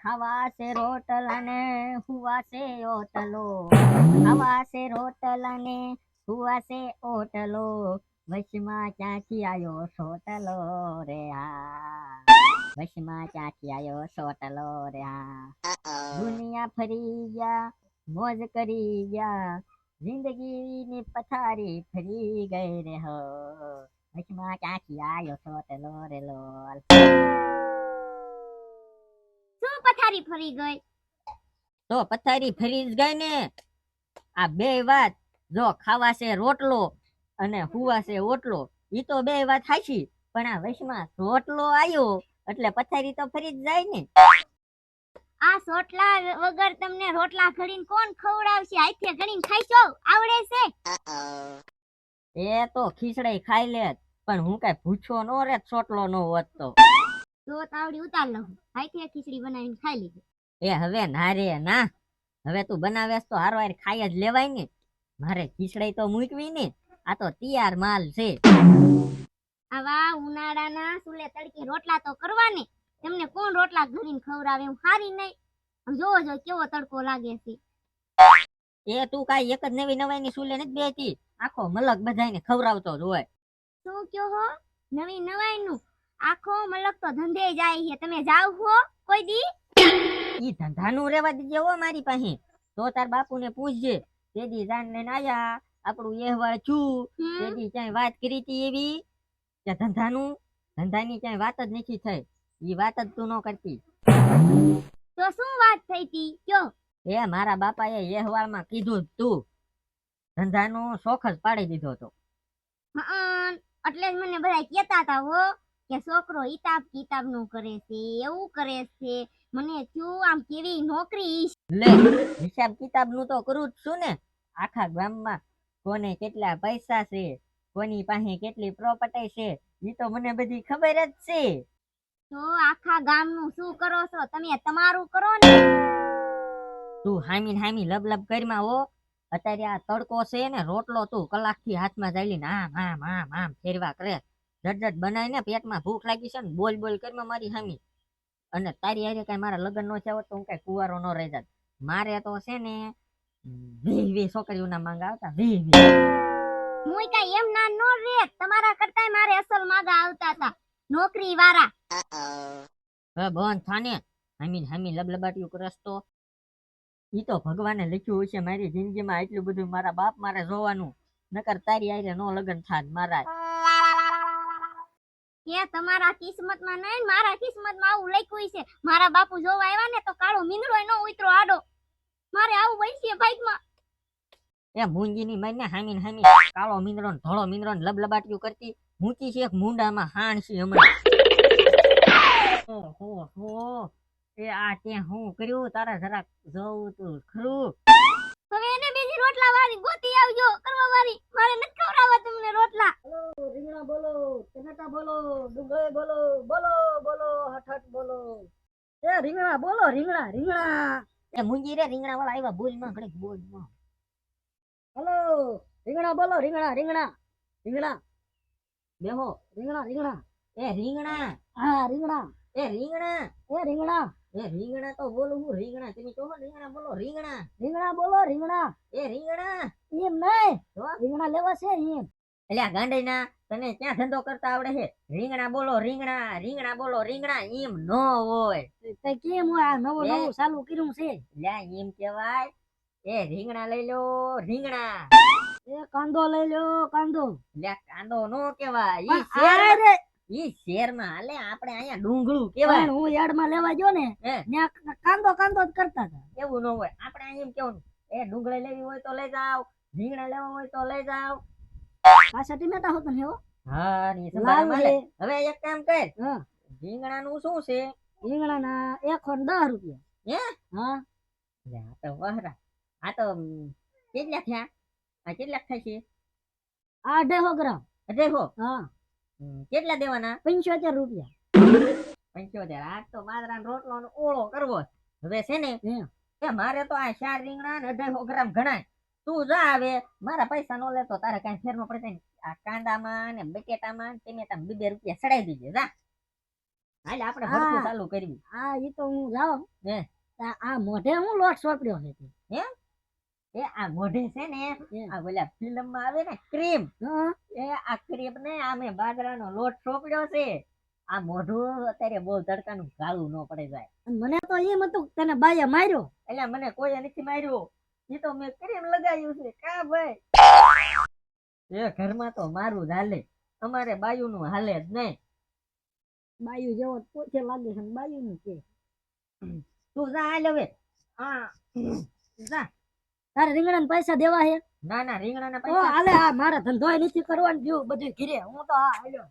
ખાવા છે રોટલા ને હુવા છે ઓટલો, ખાવા છે રોટલા ને હુવા છે ઓટલો, વચમાં ક્યાંથી આયો સોટલો રે વચમાં ક્યાંથી આયો સોટલો રે દુનિયા ફરી ગયા મોજ કરી ગયા, જિંદગી ની પથારી ફરી ગઈ રે હો, વચમાં ક્યાંથી આયો સોટલો રે લોલ. શું પથારી ફરી ગઈ? તો પથારી ફરી જ ગઈ ને. આ બે વાત, જો ખાવા છે રોટલો અને હુવા છે ઓટલો, ઈ તો બે વાત હાચી, પણ આ વચમાં રોટલો આયો એટલે પથારી તો ફરી જ જાય ને. આ સોટલા વગર તમને રોટલા ઘડીને કોણ ખવડાવશે? હાથે ઘડીને ખાઈશો? આવડે છે? એ તો ખીચડાઈ ખાઈ લે, પણ હું કઈ ભૂખ્યો નો રે સોટલો નો હોત તો. જો તાવડી ઉતાર લઉં, હાથે ખીચડી બનાવીને ખાઈ લીધી. એ હવે ના રે ના, હવે તું બનાવેસ તો હારવાર ખાઈ જ લેવાય ને, મારે ખીચડાઈ તો મૂકવી ને, આ તો તૈયાર માલ છે. આવા ઉનાળાના સુલે તડકે રોટલા તો કરવા ને, તમને કોણ રોટલા ઘડીને ખવડાવે? એમ હારી નહીં. આમ જોવો જો કેવો તડકો લાગે છે. એ તું કાઈ એક જ નવી નવાઈ ની સુલે નથી બેતી, આખો મલક બધાને ખવડાવતો જ હોય. શું કયો હો? નવી નવાઈ નું આખો મલક તો ધંધે જાય છે. તમે જાવ હો કોઈ દી? ઈ ધંધાનું રેવા દીજે હો મારી પાસે, તો તાર બાપુને પૂછજે, તે દી જાન લઈને આયા આપણું એહવાળ છું, તે દી ક્યાંય વાત કરી તી એવી કે ધંધાની ક્યાંય વાત જ નથી થઈ, ઈ વાત જ તું ન કરતી. તો શું વાત થઈ તી કયો? એ મારા બાપાએ એહવાળમાં કીધું જ તું, ધંધાનો શોખ જ પાડી દીધો તો. એટલે જ મને બધા કહેતા હતા હો કે છોકરો હિસાબ કિતાબ નું કરે છે, એવું કરે છે. મને થયું આમ કેવી નોકરી. લે, હિસાબ કિતાબ નું તો કરું જ છું ને. આખા ગામમાં કોને કેટલા પૈસા છે, કોની પાસે કેટલી પ્રોપર્ટી છે, ઈ તો મને બધી ખબર જ છે. તો આખા ગામનું શું કરો છો તમે? તમારું કરો ને. તું હામી લબ કરીમાં હો. અત્યારે આ તડકો છે ને, રોટલો તું કલાકથી હાથમાં ચાલીને આમ ફેરવા કરે, જટ બનાવીને પેટમાં ભૂખ લાગી છે ને બોલ કરીમાં મારી હામી. અને તારી હારે કઈ મારા લગ્ન નો થયા હોત તો હું કઈ કુવારો ન રહી જાત. મારે તો છે ને 20 છોકરીઓના માંગ આવતા, 20. હું કઈ એમ ના નો રે, તમારા કરતાય મારે અસલ માગા આવતા હતા, નોકરી વાળા. હવે બંધ થાને, હામી લબલબાટ્યું કરસ તો. ઈ તો ભગવાને લખ્યું હશે મારી જિંદગીમાં એટલું બધું મારા બાપ મારે જોવાનું, નકર તારી હારે નો લગ્ન થાત મારા. કે તમારા કિસ્મતમાં નહીં, મારા કિસ્મતમાં આવું લખ્યું છે. મારા બાપુ જોવા આવ્યા ને તો કાળો મીંદડો નો ઉતરો આડો. મારે આવું બનશે ભાઈમાં. એ મૂંગીની માઈને હામી કાળો મીંદડો ને ધોળો મીંદડો ને લબલબાટ્યું કરતી મૂકી છે એક મુંડામાં હાણ છે હમણાં. ઓહો, એ આ ત્યાં હું કર્યું તારા જરાક જોવું તું ખરું. હવે એને બીજી રોટલા વાળી ગોતી આવજો કરવા વાળી, મારે નથી ખવડાવવા તમને રોટલા. બોલો રીંગણા બોલો, ટમેટા બોલો, ડુંગળી બોલો, બોલો હઠ બોલો. એ રીંગણા બોલો, રીંગણા. એ મુંજી રે રીંગણા વાળા આવ્યા, બોલમાં ઘડીક બોલમાં. હલો, રીંગણા બોલો, રીંગણા. બેહો, રીંગણા. એ રીંગણા. હા, રીંગણા. એ રીંગણા તો બોલું હું, રીંગણા તમે કહો રીંગણા બોલો, રીંગણા બોલો, એ રીંગણા એમ નહીં, રીંગણા લેવા છે એમ. એટલે ગાંડીના તને ક્યાં ધંધો કરતા આવડે છે? રીંગણા બોલો, રીંગણા એમ નો હોય. તે કેમ હોય? આ નવું ચાલુ કર્યું છે. લ્યા એમ કહેવાય, એ રીંગણા લઈ લો, રીંગણા. એ કાંદો લઈ લો, કાંદો. લ્યા કાંદો નો કહેવાય, ઈ શેરમાં હાલે, આપણે અહીંયા ડુંગળું કહેવાય. હું યાર્ડમાં લેવા ગયો ને ત્યાં કાંદો જ કરતા હતા. એવું ન હોય, આપણે અહીંયા એમ કેવું, એ ડુંગળી લેવી હોય તો લઈ જાવ, રીંગણા લેવા હોય તો લઈ જાવ. પાછા ટમેટા હોત ને હો. હા, હવે એક કામ કર, રીંગણાનું શું છે? રીંગણાના 1 10 રૂપિયા. હે? હા. આ તો વહરા, આ તો કેટલા થયા? આ કેટલા થાય છે? 250 ગ્રામ. 250? હા. કેટલા દેવાના? 75 રૂપિયા. 75. આ તો બાજરાનો રોટલો નો ઓળો કરવો. હવે છે ને એ મારે તો આ 4 રીંગણા ને 250 ગ્રામ ગણાય. તું જા, હવે મારા પૈસા નો લેતો તારે કઈ ફેર નો પડે. આ કાંદામાં ને બટેટામાં ટમેટામાં 2 રૂપિયા ચડાઈ દીજે જા. હાલ આપણે હા. ભરતું ચાલુ કરવી. આ ઈ તો હું જાઉં હે. આ મોઢે હું લોટ સોંપડ્યો છે તે. એ આ મોઢે છે ને આ ઓલા ફિલ્મ માં આવે ને ક્રીમ, હા એ આ ક્રીમ ને આમે બાજરાનો લોટ સોંપડ્યો છે. આ મોઢું અત્યારે બહુ તડકાનું કાળું ન પડી જાય. અને મને તો એમ હતું કે તને બાઈએ માર્યો. એટલે મને કોઈ નથી માર્યું, એ તો મેં ક્રીમ લગાવ્યું છે. કા ભાઈ એ ઘરમાં તો મારું જ હાલે, અમારે બાયુ નું હાલે જ નહીં. બાયું જેવો પોતે લાગે છે ને બાયું નું કે. તું જા હાલ હવે. હા જા. તારે રીંગણાના પૈસા દેવા છે? ના ના રીંગણાના તો પૈસા હાલે આ મારા ધંધોય નથી કરવાનું જેવું બધું ઘીરે. હું તો આ હાલ્યો.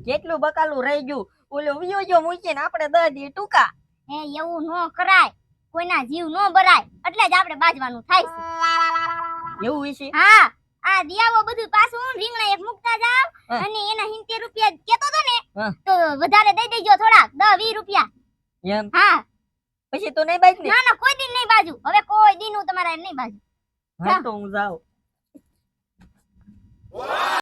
કેટલું બકાલું રહી ગયું, ઓલો વિયો જો મૂકીને આપણે 10 દી ટૂંકા. હે એવું ન કરાય, કોઈના જીવ ન બરાય, એટલે જ આપણે બાજવાનું થાય છે. એવું વિશે હા, આ દિયાવો બધું પાછું રીંગણા એક મુકતા જાવ હા. અને એના 70 રૂપિયા કેતો તો ને હા. તો વધારે દઈ દેજો થોડાક 10-20 રૂપિયા. એમ હા પછી તો નહીં બાજ ને. ના ના કોઈ દિન નહીં બાજુ, હવે કોઈ દિન હું તમારે નહીં બાજુ. હા તો હું જાઉં.